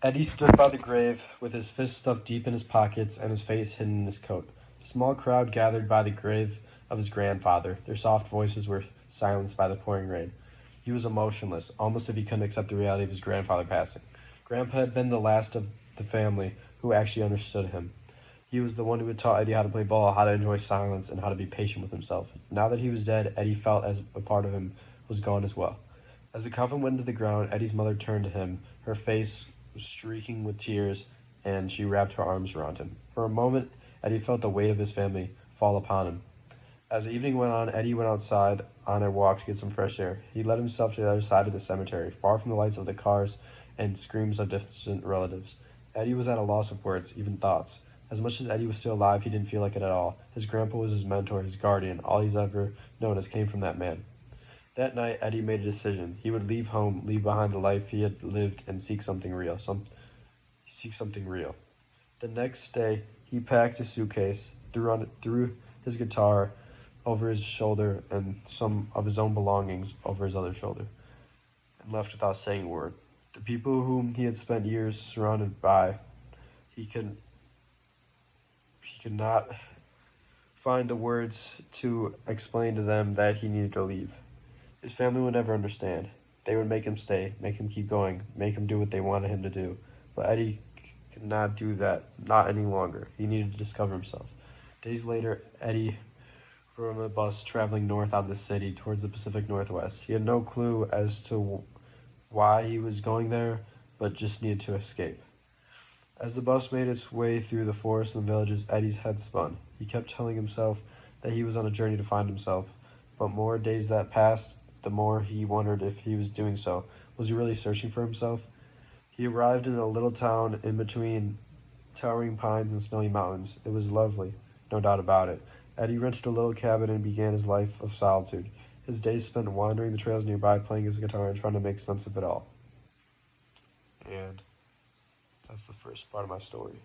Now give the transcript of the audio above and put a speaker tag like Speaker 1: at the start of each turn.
Speaker 1: Eddie stood by the grave, with his fists stuffed deep in his pockets and his face hidden in his coat. A small crowd gathered by the grave of his grandfather. Their soft voices were silenced by the pouring rain. He was emotionless, almost as if he couldn't accept the reality of his grandfather passing. Grandpa had been the last of the family who actually understood him. He was the one who had taught Eddie how to play ball, how to enjoy silence, and how to be patient with himself. Now that he was dead, Eddie felt as a part of him was gone as well. As the coffin went into the ground, Eddie's mother turned to him. Her face was streaking with tears, and she wrapped her arms around him. For a moment, Eddie felt the weight of his family fall upon him. As the evening went on, Eddie went outside on a walk to get some fresh air. He led himself to the other side of the cemetery, far from the lights of the cars and screams of distant relatives. Eddie was at a loss of words, even thoughts. As much as Eddie was still alive, he didn't feel like it at all. His grandpa was his mentor, his guardian. All he's ever known as came from that man. That night, Eddie made a decision. He would leave home, leave behind the life he had lived, and seek something real. Seek something real. The next day, he packed his suitcase, threw his guitar over his shoulder and some of his own belongings over his other shoulder, and left without saying a word. The people whom he had spent years surrounded by, he could not find the words to explain to them that he needed to leave. His family would never understand. They would make him stay, make him keep going, make him do what they wanted him to do. But Eddie could not do that, not any longer. He needed to discover himself. Days later, Eddie rode on a bus traveling north out of the city towards the Pacific Northwest. He had no clue as to why he was going there, but just needed to escape. As the bus made its way through the forests and villages, Eddie's head spun. He kept telling himself that he was on a journey to find himself, but more days that passed, the more he wondered if he was doing so. Was he really searching for himself? He arrived in a little town in between towering pines and snowy mountains. It was lovely, no doubt about it. Eddie rented a little cabin and began his life of solitude. His days spent wandering the trails nearby, playing his guitar, and trying to make sense of it all. And that's the first part of my story.